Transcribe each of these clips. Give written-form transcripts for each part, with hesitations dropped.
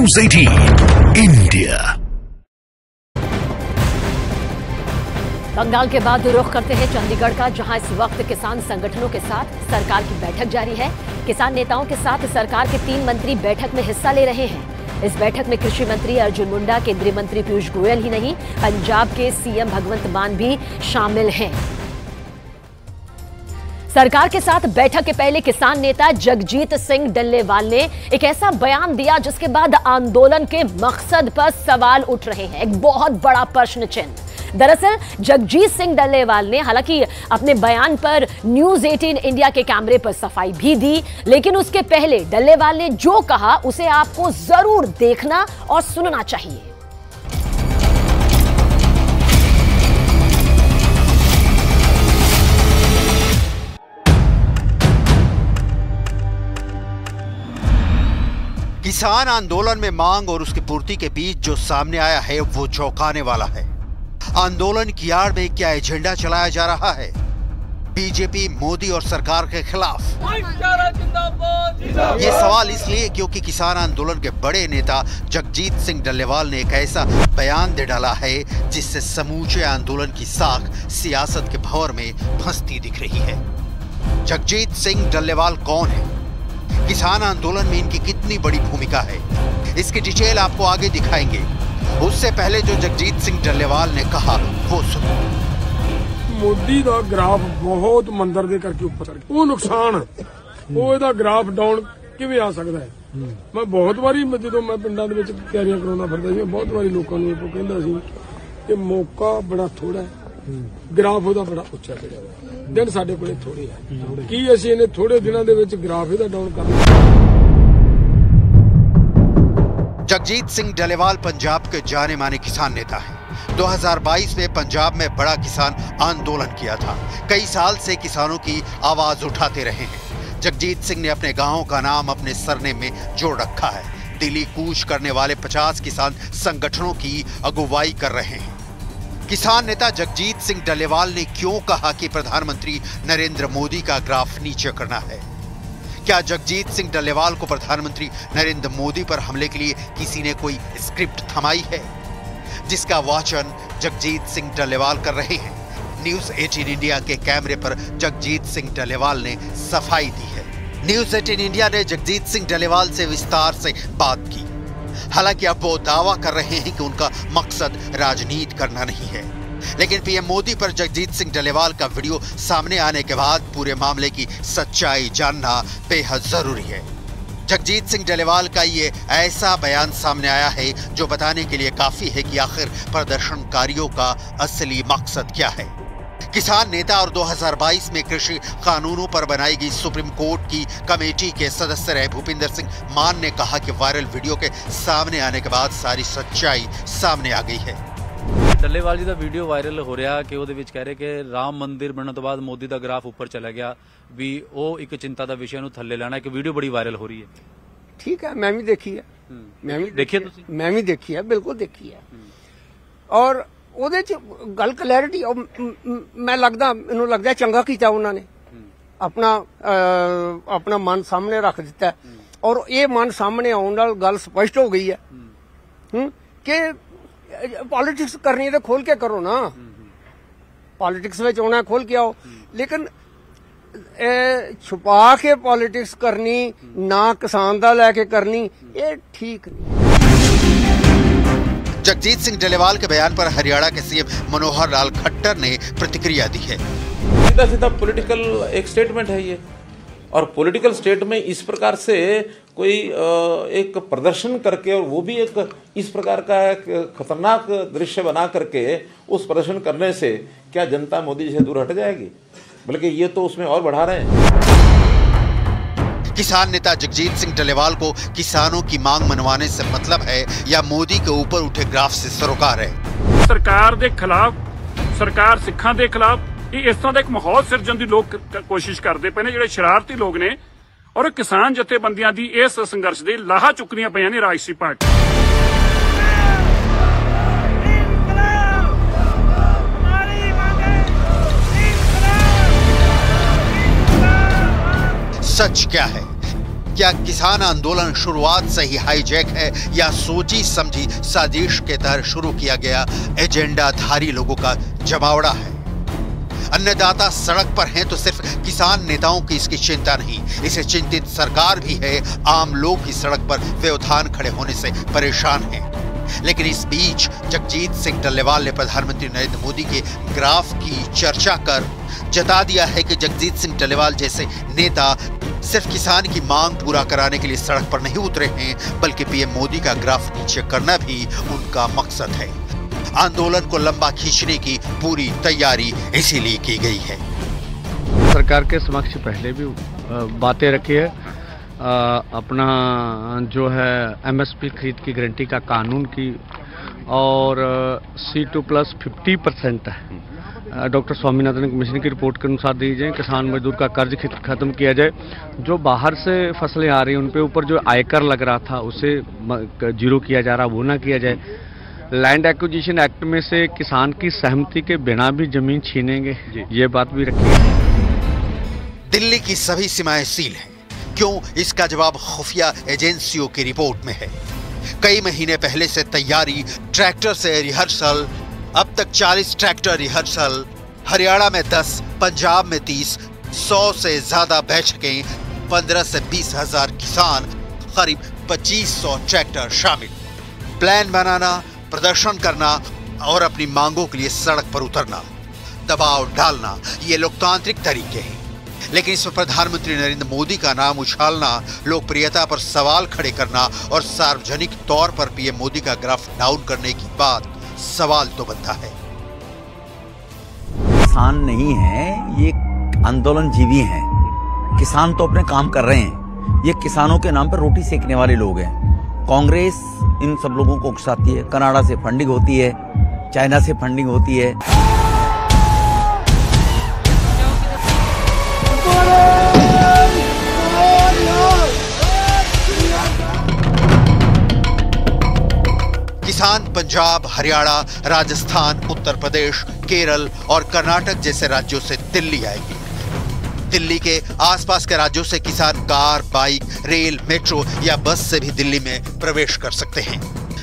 News 18 India. Bengal के बाद रुख करते हैं चंडीगढ़ का, जहां इस वक्त किसान संगठनों के साथ सरकार की बैठक जारी है। किसान नेताओं के साथ सरकार के 3 मंत्री बैठक में हिस्सा ले रहे हैं। इस बैठक में कृषि मंत्री अर्जुन मुंडा, केंद्रीय मंत्री पीयूष गोयल ही नहीं, पंजाब के सीएम भगवंत मान भी शामिल हैं। सरकार के साथ बैठक के पहले किसान नेता जगजीत सिंह डल्लेवाल ने एक ऐसा बयान दिया जिसके बाद आंदोलन के मकसद पर सवाल उठ रहे हैं, एक बहुत बड़ा प्रश्न चिन्ह। दरअसल जगजीत सिंह डल्लेवाल ने हालांकि अपने बयान पर न्यूज 18 इंडिया के कैमरे पर सफाई भी दी, लेकिन उसके पहले डल्लेवाल ने जो कहा उसे आपको जरूर देखना और सुनना चाहिए। किसान आंदोलन में मांग और उसकी पूर्ति के बीच जो सामने आया है वो चौंकाने वाला है। आंदोलन की आड़ में क्या एजेंडा चलाया जा रहा है? बीजेपी मोदी और सरकार के खिलाफ। ये सवाल इसलिए क्योंकि किसान आंदोलन के बड़े नेता जगजीत सिंह डल्लेवाल ने एक ऐसा बयान दे डाला है जिससे समूचे आंदोलन की साख सियासत के भंवर में फंसती दिख रही है। जगजीत सिंह डल्लेवाल कौन है? किसान आंदोलन में इनकी कितनी बड़ी भूमिका है, इसकी डिटेल आपको आगे दिखाएंगे। उससे पहले जो जगजीत सिंह डल्लेवाल ने कहा वो सुनो। मोदी का ग्राफ बहुत मंदर दे करके ऊपर वो नुकसान वो ਇਹਦਾ ग्राफ डाउन किवें आ सकता है। मैं बहुत बारी जो मैं पिंडां दे विच तैयारियां कराउंदा फिरदा सी, बहुत बारी लोकां नूं इहो कहंदा सी कि मौका बड़ा थोड़ा है, ग्राफ ਉਹਦਾ बड़ा ਉੱਚਾ ਚੜਿਆ ਹੋਇਆ, दिन साडे कोले थोड़े है कि ਅਸੀਂ ਇਹਨੇ ਥੋੜੇ ਦਿਨਾਂ ਦੇ ਵਿੱਚ ग्राफ ਇਹਦਾ डाउन कर लिया। जगजीत सिंह डल्लेवाल पंजाब के जाने माने किसान नेता हैं। 2022 में पंजाब में बड़ा किसान आंदोलन किया था। कई साल से किसानों की आवाज उठाते रहे हैं। जगजीत सिंह ने अपने गांव का नाम अपने सरनेम में जोड़ रखा है। दिल्ली कूच करने वाले 50 किसान संगठनों की अगुवाई कर रहे हैं। किसान नेता जगजीत सिंह डल्लेवाल ने क्यों कहा कि प्रधानमंत्री नरेंद्र मोदी का ग्राफ नीचे करना है? क्या जगजीत सिंह डल्लेवाल को प्रधानमंत्री नरेंद्र मोदी पर हमले के लिए किसी ने कोई स्क्रिप्ट थमाई है जिसका वाचन जगजीत सिंह डल्लेवाल कर रहे हैं? न्यूज 18 इंडिया के कैमरे पर जगजीत सिंह डल्लेवाल ने सफाई दी है। न्यूज 18 इंडिया ने जगजीत सिंह डल्लेवाल से विस्तार से बात की। हालांकि अब वो दावा कर रहे हैं कि उनका मकसद राजनीति करना नहीं है, लेकिन पीएम मोदी पर जगजीत सिंह डल्लेवाल का वीडियो सामने आने के बाद पूरे मामले की सच्चाई जानना बेहद जरूरी है। जगजीत सिंह डल्लेवाल का ये ऐसा बयान सामने आया है जो बताने के लिए काफी है कि आखिर प्रदर्शनकारियों का असली मकसद क्या है। किसान नेता और 2022 में कृषि कानूनों पर बनाई गई सुप्रीम कोर्ट की कमेटी के सदस्य रहे भूपिंदर सिंह मान ने कहा कि वायरल वीडियो के सामने आने के बाद सारी सच्चाई सामने आ गई है। ਡੱਲੇਵਾਲ ਜੀ ਦਾ ਵੀਡੀਓ ਵਾਇਰਲ ਹੋ ਰਿਹਾ ਕਿ ਉਹਦੇ ਵਿੱਚ ਕਹਿ ਰਹੇ ਕਿ ਰਾਮ ਮੰਦਿਰ ਬਣਨ ਤੋਂ ਬਾਅਦ ਮੋਦੀ ਦਾ ਗ੍ਰਾਫ ਉੱਪਰ ਚਲਾ ਗਿਆ, ਵੀ ਉਹ ਇੱਕ ਚਿੰਤਾ ਦਾ ਵਿਸ਼ਾ ਨੂੰ ਥੱਲੇ ਲੈਣਾ। ਇੱਕ ਵੀਡੀਓ ਬੜੀ ਵਾਇਰਲ ਹੋ ਰਹੀ ਹੈ। ठीक है, मैं भी देखी है, मैं भी देखिए तुसी? मैं भी देखी है, बिल्कुल देखी है। और ਉਹਦੇ ਚ ਗੱਲ ਕਲੈਰਿਟੀ ਮੈਂ ਮੈਨੂੰ ਲੱਗਦਾ ਚੰਗਾ ਕੀਤਾ ਉਹਨਾਂ ਨੇ, ਆਪਣਾ ਮਨ ਸਾਹਮਣੇ ਰੱਖ ਦਿੱਤਾ ਔਰ ਇਹ ਮਨ ਸਾਹਮਣੇ ਆਉਣ ਨਾਲ ਗੱਲ ਸਪਸ਼ਟ ਹੋ ਗਈ ਹੈ ਕਿ पॉलिटिक्स करनी है तो खोल के करो ना, पॉलिटिक्स में आना खोल के आओ, लेकिन छुपा के पॉलिटिक्स करनी ना किसान दा लैके करनी ये ठीक नहीं। जगजीत सिंह डल्लेवाल के बयान पर हरियाणा के सीएम मनोहर लाल खट्टर ने प्रतिक्रिया दी है। सीधा सीधा पॉलिटिकल एक स्टेटमेंट है ये, और पॉलिटिकल स्टेट में इस प्रकार से कोई एक प्रदर्शन करके और वो भी एक इस प्रकार का एक खतरनाक दृश्य बना करके उस प्रदर्शन करने से क्या जनता मोदी से दूर हट जाएगी? बल्कि ये तो उसमें और बढ़ा रहे हैं। किसान नेता जगजीत सिंह डल्लेवाल को किसानों की मांग मनवाने से मतलब है या मोदी के ऊपर उठे ग्राफ से सरोकार है? सरकार के खिलाफ, सरकार सिखां के खिलाफ इस तरह का एक माहौल सिरजन की लोग कोशिश करते पे ने, जिहड़े शरारती लोग ने और किसान जथेबंदियां दी इस संघर्ष दे लाहा चुकनियां पईयां ने राजसी पार्टी। सच क्या है? क्या किसान आंदोलन शुरुआत से ही हाईजैक है या सोची समझी साजिश के तहत शुरू किया गया एजेंडाधारी लोगों का जमावड़ा है? अन्नदाता सड़क पर हैं तो सिर्फ किसान नेताओं की इसकी चिंता नहीं, इसे चिंतित सरकार भी है। आम लोग ही सड़क पर व्यवधान खड़े होने से परेशान हैं। लेकिन इस बीच जगजीत सिंह डल्लेवाल ने प्रधानमंत्री नरेंद्र मोदी के ग्राफ की चर्चा कर जता दिया है कि जगजीत सिंह डल्लेवाल जैसे नेता सिर्फ किसान की मांग पूरा कराने के लिए सड़क पर नहीं उतरे हैं, बल्कि पीएम मोदी का ग्राफ नीचे करना भी उनका मकसद है। आंदोलन को लंबा खींचने की पूरी तैयारी इसीलिए की गई है। सरकार के समक्ष पहले भी बातें रखी है। अपना जो है एमएसपी खरीद की गारंटी का कानून की, और C2+ 50% है। डॉक्टर स्वामीनाथन कमीशन की रिपोर्ट के अनुसार दी जाए। किसान मजदूर का कर्ज खत्म किया जाए। जो बाहर से फसलें आ रही हैं उन पे ऊपर जो आयकर लग रहा था उसे जीरो किया जा रहा, वो ना किया जाए। लैंड एक्विजिशन एक्ट में से किसान की सहमति के बिना भी जमीन छीनेंगे, ये बात भी रखी है। दिल्ली की सभी सीमाएं सील हैं। क्यों? इसका जवाब खुफिया एजेंसियों की रिपोर्ट में है। कई महीने पहले से तैयारी, ट्रैक्टर से रिहर्सल, अब तक 40 ट्रैक्टर रिहर्सल, हरियाणा में 10, पंजाब में 30, 100 से ज्यादा बैठकें, 15 से 20 हजार किसान, करीब 2500 ट्रैक्टर शामिल। प्लान बनाना, प्रदर्शन करना और अपनी मांगों के लिए सड़क पर उतरना, दबाव डालना, ये लोकतांत्रिक तरीके हैं। लेकिन इसमें प्रधानमंत्री नरेंद्र मोदी का नाम उछालना, लोकप्रियता पर सवाल खड़े करना और सार्वजनिक तौर पर पीएम मोदी का ग्राफ डाउन करने की बात सवाल तो बनता है। किसान नहीं है, ये आंदोलन जीवी हैं। किसान तो अपने काम कर रहे हैं, ये किसानों के नाम पर रोटी सेकने वाले लोग हैं। कांग्रेस इन सब लोगों को उकसाती है। कनाडा से फंडिंग होती है, चाइना से फंडिंग होती है। किसान पंजाब, हरियाणा, राजस्थान, उत्तर प्रदेश, केरल और कर्नाटक जैसे राज्यों से दिल्ली आएगी। दिल्ली के आसपास के राज्यों से किसान कार, बाइक, रेल, मेट्रो या बस से भी दिल्ली में प्रवेश कर सकते हैं।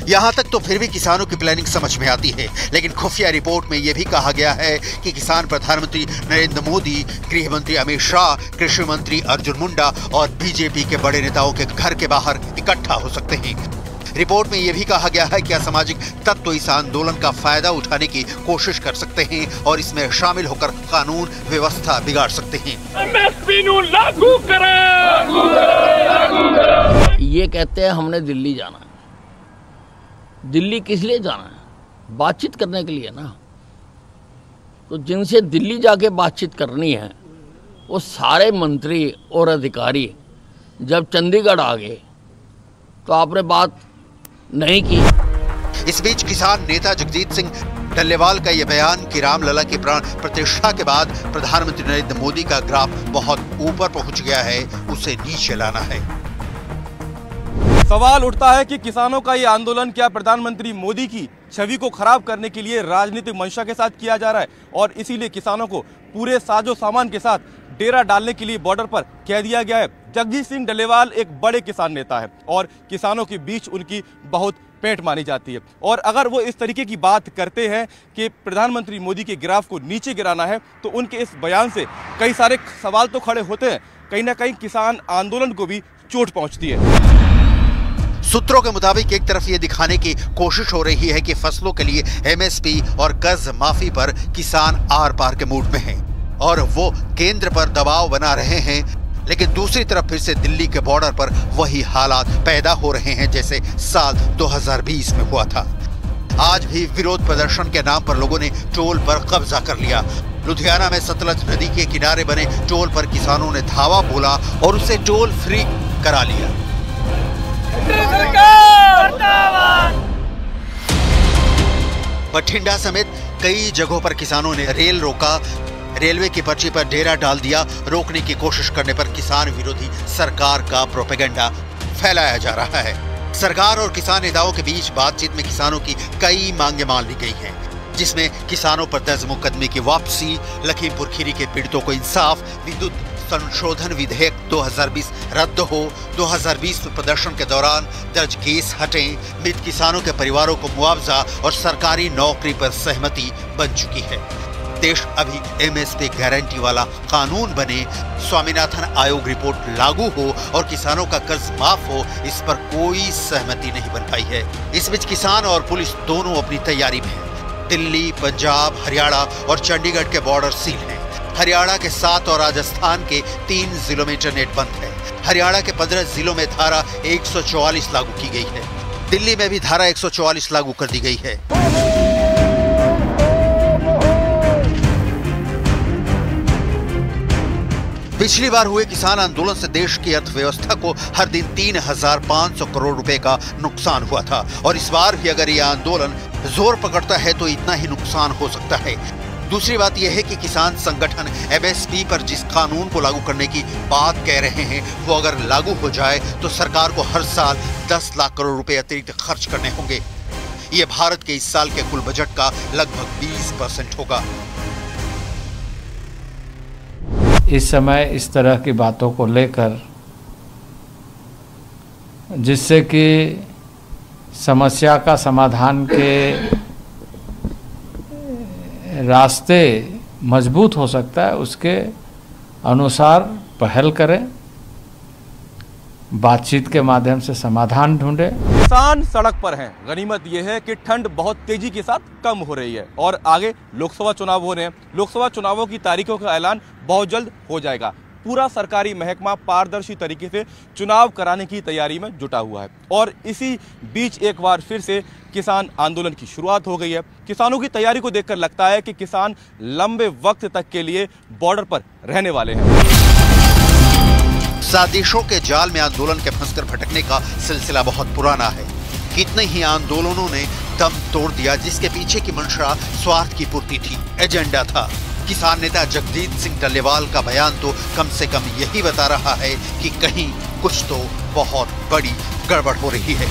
यहां तक तो फिर भी किसानों की प्लानिंग समझ में आती है। लेकिन खुफिया रिपोर्ट में यह भी कहा गया है कि किसान प्रधानमंत्री नरेंद्र मोदी, गृह मंत्री अमित शाह, कृषि मंत्री अर्जुन मुंडा और बीजेपी के बड़े नेताओं के घर के बाहर इकट्ठा हो सकते हैं। रिपोर्ट में यह भी कहा गया है कि असामाजिक तत्व इस आंदोलन का फायदा उठाने की कोशिश कर सकते हैं और इसमें शामिल होकर कानून व्यवस्था बिगाड़ सकते हैं। एमएसपी लागू करें। ये कहते हैं हमने दिल्ली जाना है। दिल्ली किस लिए जाना है? बातचीत करने के लिए ना। तो जिनसे दिल्ली जाके बातचीत करनी है वो सारे मंत्री और अधिकारी जब चंडीगढ़ आ गए तो आपने बात नहीं की। इस बीच किसान नेता जगजीत सिंह डल्लेवाल का यह बयान कि रामलला की प्राण प्रतिष्ठा के बाद प्रधानमंत्री नरेंद्र मोदी का ग्राफ बहुत ऊपर पहुंच गया है, उसे नीचे लाना है। सवाल उठता है कि किसानों का ये आंदोलन क्या प्रधानमंत्री मोदी की छवि को खराब करने के लिए राजनीतिक मंशा के साथ किया जा रहा है, और इसीलिए किसानों को पूरे साजो सामान के साथ डेरा डालने के लिए बॉर्डर पर कह दिया गया है। जगजीत सिंह डल्लेवाल एक बड़े किसान नेता है और किसानों के बीच उनकी बहुत पेंट मानी जाती है, और अगर वो इस तरीके की बात करते हैं कि प्रधानमंत्री मोदी के ग्राफ को नीचे गिराना है, तो उनके इस बयान से कई सारे सवाल तो खड़े होते हैं। कहीं ना कहीं किसान आंदोलन को भी चोट पहुंचती है। सूत्रों के मुताबिक एक तरफ ये दिखाने की कोशिश हो रही है कि फसलों के लिए एमएसपी और कर्ज माफी पर किसान आर पार के मूड में हैं और वो केंद्र पर दबाव बना रहे हैं, लेकिन दूसरी तरफ फिर से दिल्ली के बॉर्डर पर वही हालात पैदा हो रहे हैं जैसे साल 2020 में हुआ था। आज भी विरोध प्रदर्शन के नाम पर लोगों ने टोल पर कब्जा कर लिया। लुधियाना में सतलज नदी के किनारे बने टोल पर किसानों ने धावा बोला और उसे टोल फ्री करा लिया। बठिंडा समेत कई जगहों पर किसानों ने रेल रोका, रेलवे की पर्ची पर डेरा डाल दिया। रोकने की कोशिश करने पर किसान विरोधी सरकार का प्रोपेगेंडा फैलाया जा रहा है। सरकार और किसान नेताओं के बीच बातचीत में किसानों की कई मांगे मान ली गई हैं, जिसमें किसानों पर दर्ज मुकदमे की वापसी, लखीमपुर खीरी के पीड़ितों को इंसाफ, विद्युत संशोधन विधेयक 2020 रद्द हो, 2020 में प्रदर्शन के दौरान दर्ज केस हटें, मृत किसानों के परिवारों को मुआवजा और सरकारी नौकरी पर सहमति बन चुकी है। देश अभी एमएसपी गारंटी वाला कानून बने, स्वामीनाथन आयोग रिपोर्ट लागू हो और किसानों का कर्ज माफ हो, इस पर कोई सहमति नहीं बन पाई है। इस बीच किसान और पुलिस दोनों अपनी तैयारी में हैं। दिल्ली, पंजाब, हरियाणा और चंडीगढ़ के बॉर्डर सील हैं। हरियाणा के 7 और राजस्थान के 3 जिलों में इंटरनेट बंद है। हरियाणा के 15 जिलों में धारा 144 लागू की गई है। दिल्ली में भी धारा 144 लागू कर दी गई है। पिछली बार हुए किसान आंदोलन से देश की अर्थव्यवस्था को हर दिन 3,500 करोड़ रुपए का नुकसान हुआ था और इस बार भी अगर यह आंदोलन जोर पकड़ता है तो इतना ही नुकसान हो सकता है। दूसरी बात यह है कि किसान संगठन एमएसपी पर जिस कानून को लागू करने की बात कह रहे हैं वो अगर लागू हो जाए तो सरकार को हर साल 10 लाख करोड़ रुपए अतिरिक्त खर्च करने होंगे। ये भारत के इस साल के कुल बजट का लगभग 20% होगा। इस समय इस तरह की बातों को लेकर जिससे कि समस्या का समाधान के रास्ते मजबूत हो सकता है, उसके अनुसार पहल करें, बातचीत के माध्यम से समाधान ढूंढें। किसान सड़क पर हैं। गनीमत यह है कि ठंड बहुत तेजी के साथ कम हो रही है और आगे लोकसभा चुनाव हो रहे हैं। लोकसभा चुनावों की तारीखों का ऐलान बहुत जल्द हो जाएगा। पूरा सरकारी महकमा पारदर्शी तरीके से चुनाव कराने की तैयारी में जुटा हुआ है और इसी बीच एक बार फिर से किसान आंदोलन की शुरुआत हो गई है। किसानों की तैयारी को देखकर लगता है कि किसान लंबे वक्त तक के लिए बॉर्डर पर रहने वाले हैं। साजिशों के जाल में आंदोलन के फंसकर भटकने का सिलसिला बहुत पुराना है। कितने ही आंदोलनों ने दम तोड़ दिया जिसके पीछे की मंशा स्वार्थ की पूर्ति थी, एजेंडा था। किसान नेता जगजीत सिंह डल्लेवाल का बयान तो कम से कम यही बता रहा है कि कहीं कुछ तो बहुत बड़ी गड़बड़ हो रही है।